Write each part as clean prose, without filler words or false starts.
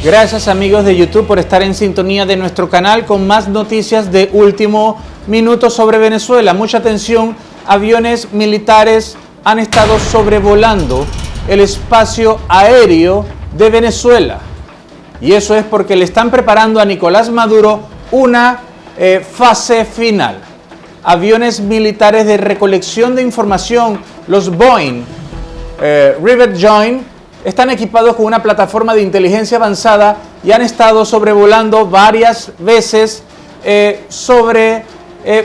Gracias amigos de YouTube por estar en sintonía de nuestro canal con más noticias de último minuto sobre Venezuela. Mucha atención, aviones militares han estado sobrevolando el espacio aéreo de Venezuela. Y eso es porque le están preparando a Nicolás Maduro una fase final. Aviones militares de recolección de información, los Boeing Rivet Joint, están equipados con una plataforma de inteligencia avanzada y han estado sobrevolando varias veces sobre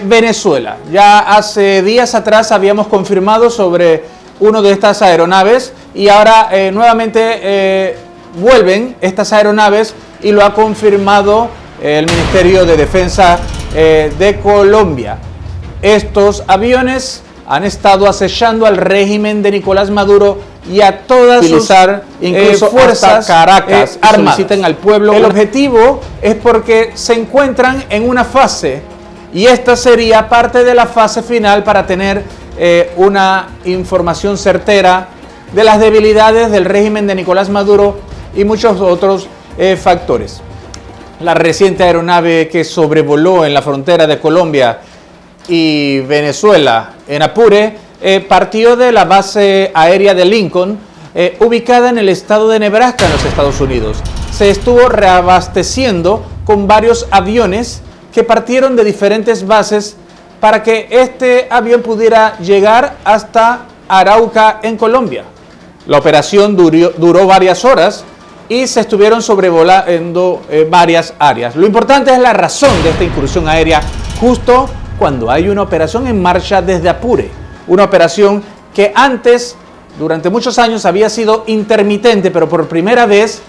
Venezuela. Ya hace días atrás habíamos confirmado sobre uno de estas aeronaves y ahora nuevamente vuelven estas aeronaves y lo ha confirmado el Ministerio de Defensa de Colombia. Estos aviones han estado acechando al régimen de Nicolás Maduro y a todas sus incluso fuerzas Caracas armadas. Solicitan al pueblo. El objetivo es porque se encuentran en una fase y esta sería parte de la fase final para tener una información certera de las debilidades del régimen de Nicolás Maduro y muchos otros factores. La reciente aeronave que sobrevoló en la frontera de Colombia y Venezuela en Apure partió de la base aérea de Lincoln, ubicada en el estado de Nebraska en los Estados Unidos. Se estuvo reabasteciendo con varios aviones que partieron de diferentes bases para que este avión pudiera llegar hasta Arauca en Colombia. La operación duró varias horas y se estuvieron sobrevolando varias áreas. Lo importante es la razón de esta incursión aérea justo cuando hay una operación en marcha desde Apure, una operación que antes, durante muchos años, había sido intermitente, pero por primera vez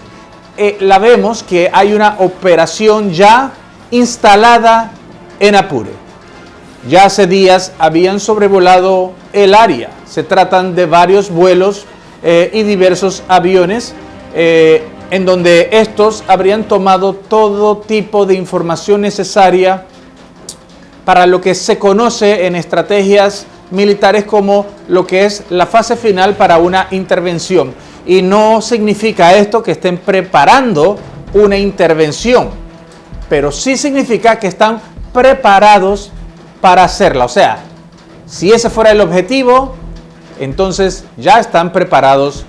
la vemos que hay una operación ya instalada en Apure. Ya hace días habían sobrevolado el área, se tratan de varios vuelos y diversos aviones en donde estos habrían tomado todo tipo de información necesaria para lo que se conoce en estrategias militares como lo que es la fase final para una intervención. Y no significa esto que estén preparando una intervención, pero sí significa que están preparados para hacerla. O sea, si ese fuera el objetivo, entonces ya están preparados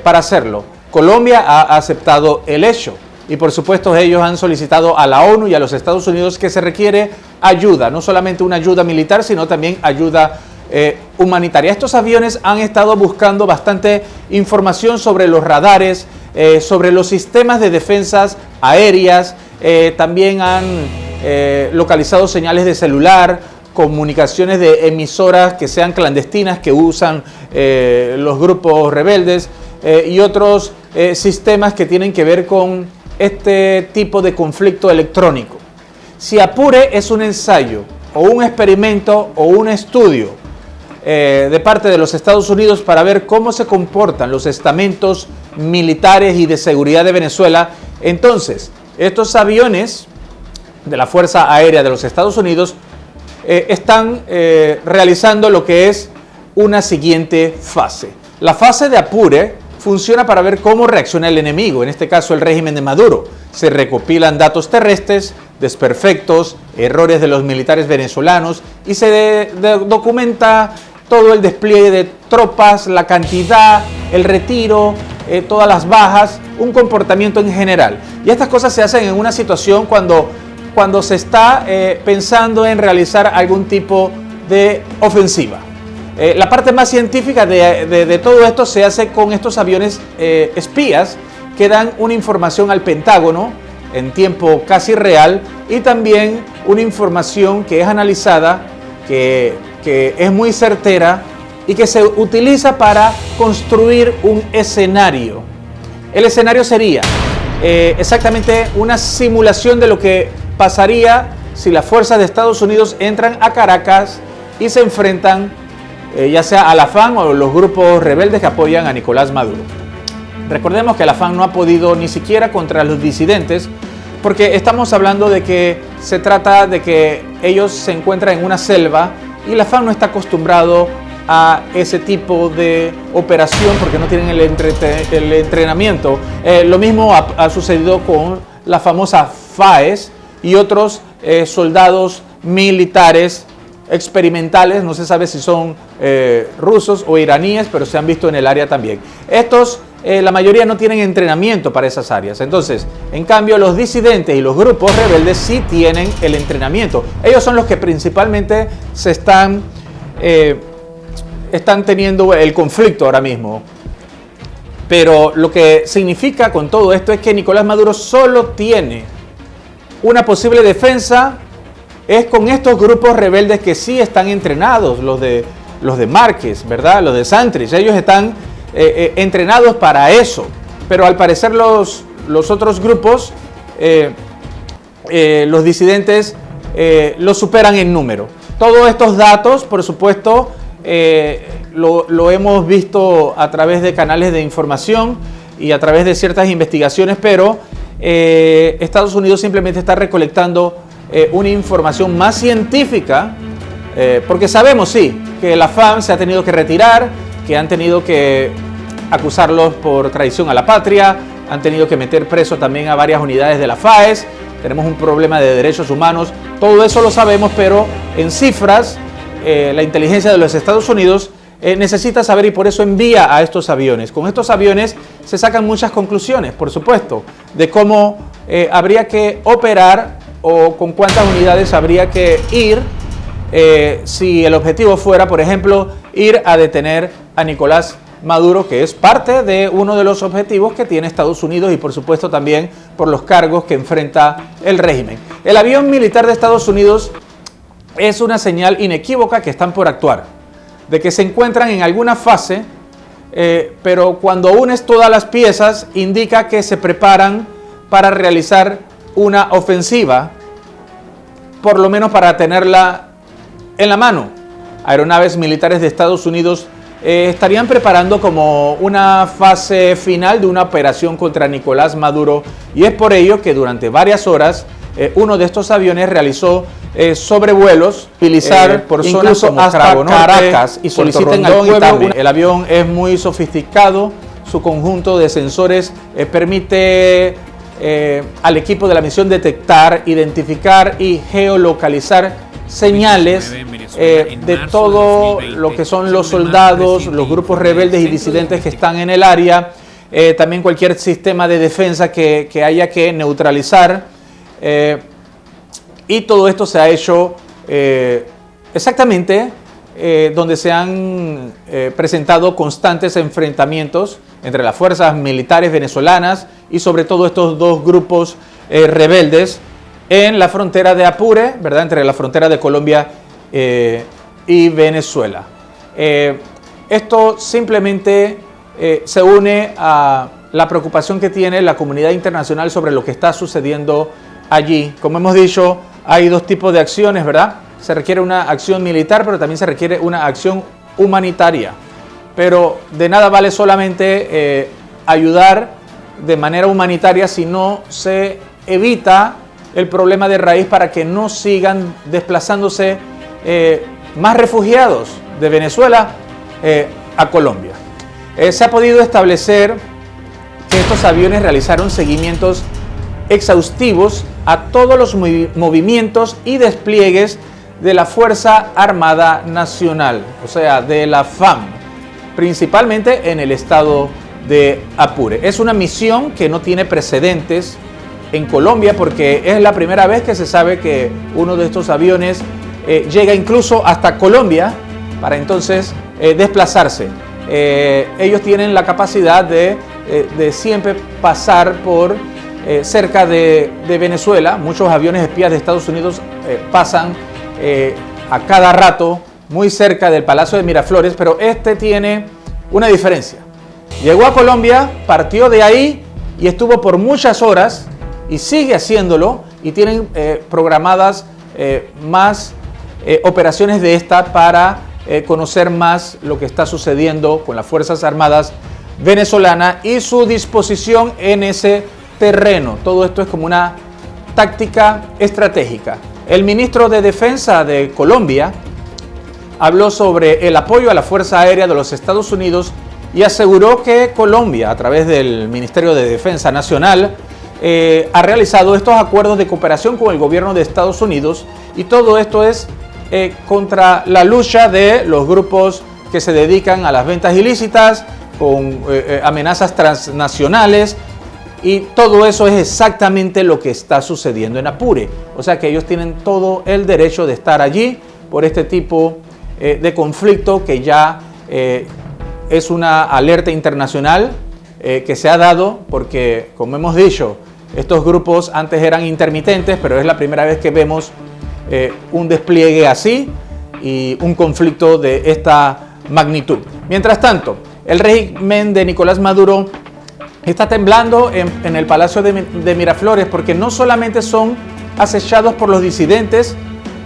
para hacerlo. Colombia ha aceptado el hecho. Y por supuesto ellos han solicitado a la ONU y a los Estados Unidos que se requiere ayuda, no solamente una ayuda militar, sino también ayuda humanitaria. Estos aviones han estado buscando bastante información sobre los radares, sobre los sistemas de defensas aéreas, también han localizado señales de celular, comunicaciones de emisoras que sean clandestinas, que usan los grupos rebeldes y otros sistemas que tienen que ver con este tipo de conflicto electrónico. Si Apure es un ensayo o un experimento o un estudio de parte de los Estados Unidos para ver cómo se comportan los estamentos militares y de seguridad de Venezuela, entonces estos aviones de la Fuerza Aérea de los Estados Unidos están realizando lo que es una siguiente fase. La fase de Apure funciona para ver cómo reacciona el enemigo, en este caso el régimen de Maduro. Se recopilan datos terrestres, desperfectos, errores de los militares venezolanos y se documenta todo el despliegue de tropas, la cantidad, el retiro, todas las bajas, un comportamiento en general. Y estas cosas se hacen en una situación cuando se está pensando en realizar algún tipo de ofensiva. La parte más científica de todo esto se hace con estos aviones espías que dan una información al Pentágono en tiempo casi real y también una información que es analizada, que es muy certera y que se utiliza para construir un escenario. El escenario sería exactamente una simulación de lo que pasaría si las fuerzas de Estados Unidos entran a Caracas y se enfrentan ya sea a la FARC o los grupos rebeldes que apoyan a Nicolás Maduro. Recordemos que la FARC no ha podido ni siquiera contra los disidentes, porque estamos hablando de que se trata de que ellos se encuentran en una selva y la FARC no está acostumbrado a ese tipo de operación porque no tienen el entrenamiento. Lo mismo ha sucedido con la famosa FAES y otros soldados militares experimentales, no se sabe si son rusos o iraníes, pero se han visto en el área también. Estos, la mayoría no tienen entrenamiento para esas áreas. Entonces, en cambio, los disidentes y los grupos rebeldes sí tienen el entrenamiento. Ellos son los que principalmente se están teniendo el conflicto ahora mismo. Pero lo que significa con todo esto es que Nicolás Maduro solo tiene una posible defensa, es con estos grupos rebeldes que sí están entrenados, los de Márquez, ¿verdad? Los de Santrich, ellos están entrenados para eso. Pero al parecer los otros grupos, los disidentes, los superan en número. Todos estos datos, por supuesto, lo hemos visto a través de canales de información y a través de ciertas investigaciones, pero Estados Unidos simplemente está recolectando una información más científica, porque sabemos, sí, que la FAM se ha tenido que retirar, que han tenido que acusarlos por traición a la patria, han tenido que meter preso también a varias unidades de la FAES, tenemos un problema de derechos humanos, todo eso lo sabemos, pero en cifras, la inteligencia de los Estados Unidos necesita saber y por eso envía a estos aviones. Con estos aviones se sacan muchas conclusiones, por supuesto, de cómo habría que operar o con cuántas unidades habría que ir si el objetivo fuera, por ejemplo, ir a detener a Nicolás Maduro, que es parte de uno de los objetivos que tiene Estados Unidos y por supuesto también por los cargos que enfrenta el régimen. El avión militar de Estados Unidos es una señal inequívoca que están por actuar, de que se encuentran en alguna fase, pero cuando unes todas las piezas indica que se preparan para realizar una ofensiva, por lo menos para tenerla en la mano. Aeronaves militares de Estados Unidos estarían preparando como una fase final de una operación contra Nicolás Maduro y es por ello que durante varias horas uno de estos aviones realizó sobrevuelos, utilizar por zonas como hasta Caracas y solicitan al pueblo. El avión es muy sofisticado, su conjunto de sensores permite al equipo de la misión detectar, identificar y geolocalizar señales de todo lo que son los soldados, los grupos rebeldes y disidentes que están en el área, también cualquier sistema de defensa que haya que neutralizar. Y todo esto se ha hecho exactamente donde se han presentado constantes enfrentamientos entre las fuerzas militares venezolanas y sobre todo estos dos grupos rebeldes en la frontera de Apure, ¿verdad? Entre la frontera de Colombia y Venezuela. Esto simplemente se une a la preocupación que tiene la comunidad internacional sobre lo que está sucediendo allí. Como hemos dicho, hay dos tipos de acciones, ¿verdad? Se requiere una acción militar, pero también se requiere una acción humanitaria. Pero de nada vale solamente ayudar de manera humanitaria si no se evita el problema de raíz para que no sigan desplazándose más refugiados de Venezuela a Colombia. Se ha podido establecer que estos aviones realizaron seguimientos exhaustivos a todos los movimientos y despliegues de la Fuerza Armada Nacional, o sea, de la FAM, principalmente en el estado de Apure. Es una misión que no tiene precedentes en Colombia porque es la primera vez que se sabe que uno de estos aviones llega incluso hasta Colombia para entonces desplazarse. Ellos tienen la capacidad de siempre pasar por cerca de Venezuela. Muchos aviones espías de Estados Unidos pasan a cada rato muy cerca del Palacio de Miraflores, pero este tiene una diferencia. Llegó a Colombia, partió de ahí y estuvo por muchas horas y sigue haciéndolo y tienen programadas más operaciones de esta para conocer más lo que está sucediendo con las Fuerzas Armadas venezolanas y su disposición en ese terreno. Todo esto es como una táctica estratégica. El ministro de Defensa de Colombia habló sobre el apoyo a la Fuerza Aérea de los Estados Unidos y aseguró que Colombia, a través del Ministerio de Defensa Nacional, ha realizado estos acuerdos de cooperación con el gobierno de Estados Unidos, y todo esto es contra la lucha de los grupos que se dedican a las ventas ilícitas, con amenazas transnacionales, y todo eso es exactamente lo que está sucediendo en Apure. O sea que ellos tienen todo el derecho de estar allí por este tipo de conflicto que ya es una alerta internacional que se ha dado, porque, como hemos dicho, estos grupos antes eran intermitentes, pero es la primera vez que vemos un despliegue así y un conflicto de esta magnitud. Mientras tanto, el régimen de Nicolás Maduro está temblando en el Palacio de Miraflores, porque no solamente son acechados por los disidentes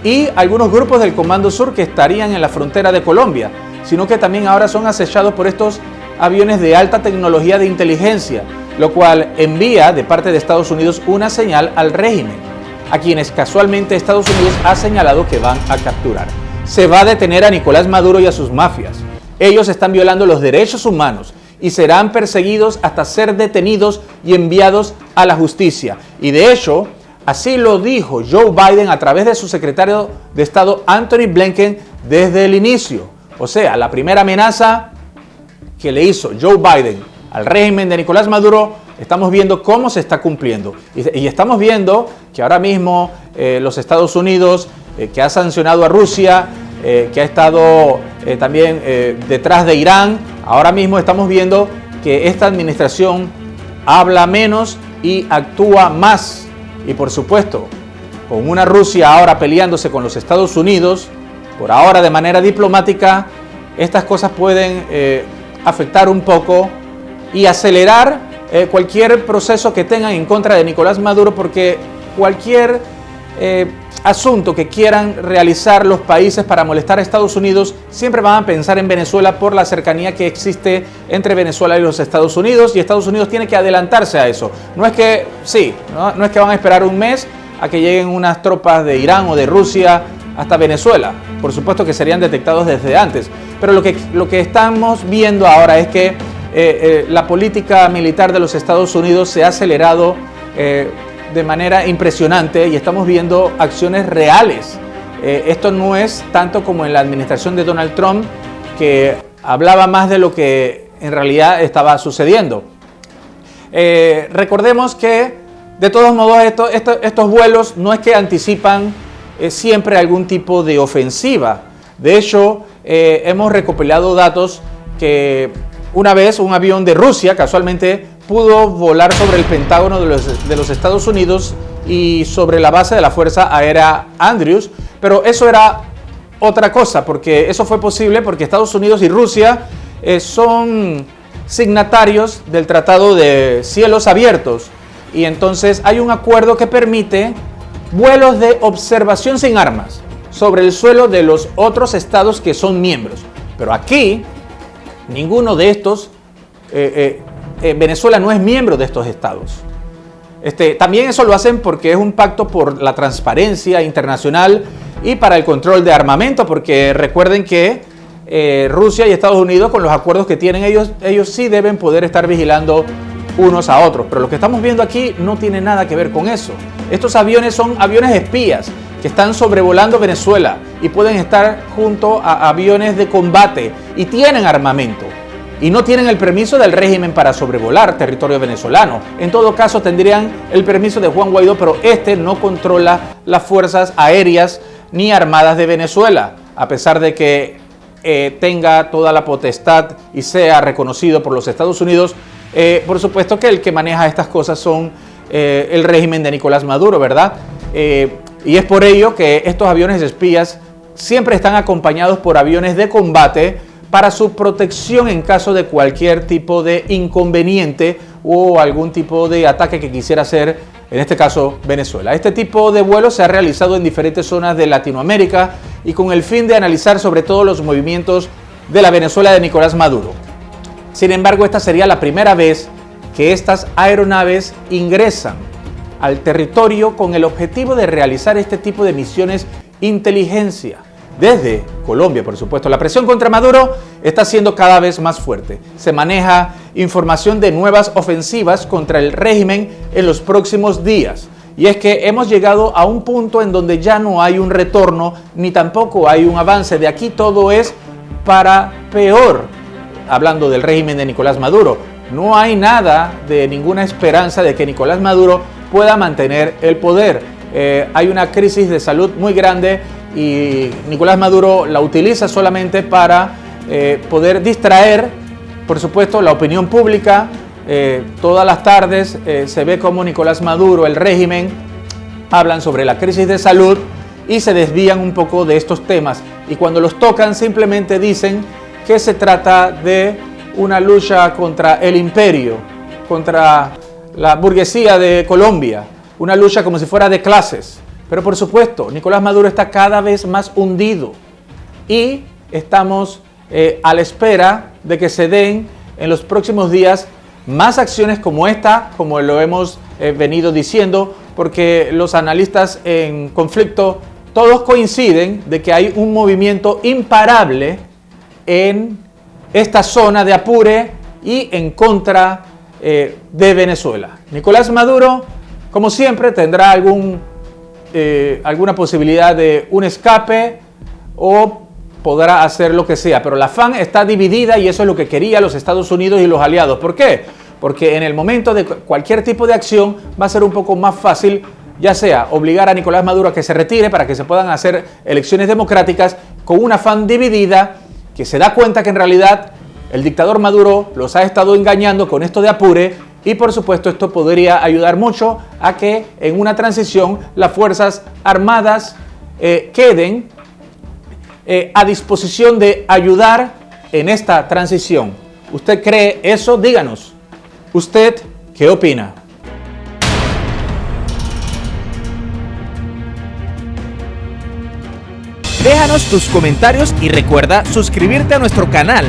y algunos grupos del Comando Sur que estarían en la frontera de Colombia, sino que también ahora son acechados por estos aviones de alta tecnología de inteligencia, lo cual envía de parte de Estados Unidos una señal al régimen, a quienes casualmente Estados Unidos ha señalado que van a capturar. Se va a detener a Nicolás Maduro y a sus mafias. Ellos están violando los derechos humanos y serán perseguidos hasta ser detenidos y enviados a la justicia. Y de hecho, así lo dijo Joe Biden a través de su secretario de Estado Anthony Blinken desde el inicio. O sea, la primera amenaza que le hizo Joe Biden al régimen de Nicolás Maduro, estamos viendo cómo se está cumpliendo. Y estamos viendo que ahora mismo los Estados Unidos, que ha sancionado a Rusia, que ha estado también detrás de Irán, ahora mismo estamos viendo que esta administración habla menos y actúa más. Y por supuesto, con una Rusia ahora peleándose con los Estados Unidos, por ahora de manera diplomática, estas cosas pueden afectar un poco y acelerar cualquier proceso que tengan en contra de Nicolás Maduro, porque cualquier asunto que quieran realizar los países para molestar a Estados Unidos, siempre van a pensar en Venezuela por la cercanía que existe entre Venezuela y los Estados Unidos, y Estados Unidos tiene que adelantarse a eso. No es que, no es que van a esperar un mes a que lleguen unas tropas de Irán o de Rusia hasta Venezuela. Por supuesto que serían detectados desde antes, pero lo que estamos viendo ahora es que la política militar de los Estados Unidos se ha acelerado de manera impresionante, y estamos viendo acciones reales. Esto no es tanto como en la administración de Donald Trump, que hablaba más de lo que en realidad estaba sucediendo. Recordemos que, de todos modos, estos vuelos no es que anticipan siempre algún tipo de ofensiva. De hecho, hemos recopilado datos que una vez un avión de Rusia casualmente pudo volar sobre el Pentágono de los Estados Unidos y sobre la base de la Fuerza Aérea Andrews, pero eso era otra cosa, porque eso fue posible porque Estados Unidos y Rusia son signatarios del Tratado de Cielos Abiertos, y entonces hay un acuerdo que permite vuelos de observación sin armas sobre el suelo de los otros estados que son miembros. Pero aquí, ninguno de estos, Venezuela no es miembro de estos estados. También eso lo hacen porque es un pacto por la transparencia internacional y para el control de armamento, porque recuerden que Rusia y Estados Unidos, con los acuerdos que tienen, ellos sí deben poder estar vigilando unos a otros. Pero lo que estamos viendo aquí no tiene nada que ver con eso. Estos aviones son aviones espías que están sobrevolando Venezuela y pueden estar junto a aviones de combate y tienen armamento y no tienen el permiso del régimen para sobrevolar territorio venezolano. En todo caso tendrían el permiso de Juan Guaidó, pero no controla las fuerzas aéreas ni armadas de Venezuela, a pesar de que tenga toda la potestad y sea reconocido por los Estados Unidos. Por supuesto que el que maneja estas cosas son el régimen de Nicolás Maduro, ¿verdad? Y es por ello que estos aviones espías siempre están acompañados por aviones de combate para su protección en caso de cualquier tipo de inconveniente o algún tipo de ataque que quisiera hacer, en este caso, Venezuela. Este tipo de vuelos se ha realizado en diferentes zonas de Latinoamérica y con el fin de analizar sobre todo los movimientos de la Venezuela de Nicolás Maduro. Sin embargo, esta sería la primera vez que estas aeronaves ingresan al territorio con el objetivo de realizar este tipo de misiones inteligencia. desde Colombia, por supuesto. La presión contra Maduro está siendo cada vez más fuerte. Se maneja información de nuevas ofensivas contra el régimen en los próximos días. Y es que hemos llegado a un punto en donde ya no hay un retorno, ni tampoco hay un avance. De aquí todo es para peor, hablando del régimen de Nicolás Maduro. No hay nada de ninguna esperanza de que Nicolás Maduro pueda mantener el poder. Hay una crisis de salud muy grande y Nicolás Maduro la utiliza solamente para poder distraer, por supuesto, la opinión pública. Todas las tardes se ve como Nicolás Maduro, el régimen, hablan sobre la crisis de salud y se desvían un poco de estos temas. Y cuando los tocan simplemente dicen que se trata de una lucha contra el imperio, contra la burguesía de Colombia, una lucha como si fuera de clases. Pero por supuesto, Nicolás Maduro está cada vez más hundido y estamos a la espera de que se den en los próximos días más acciones como esta, como lo hemos venido diciendo, porque los analistas en conflicto todos coinciden de que hay un movimiento imparable en esta zona de Apure y en contra de Venezuela. Nicolás Maduro, como siempre, tendrá alguna posibilidad de un escape o podrá hacer lo que sea, pero la FARC está dividida y eso es lo que querían los Estados Unidos y los aliados. ¿Por qué? Porque en el momento de cualquier tipo de acción va a ser un poco más fácil, ya sea obligar a Nicolás Maduro a que se retire para que se puedan hacer elecciones democráticas con una FARC dividida que se da cuenta que en realidad el dictador Maduro los ha estado engañando con esto de Apure y por supuesto esto podría ayudar mucho a que en una transición las Fuerzas Armadas queden a disposición de ayudar en esta transición. ¿Usted cree eso? Díganos. ¿Usted qué opina? Déjanos tus comentarios y recuerda suscribirte a nuestro canal.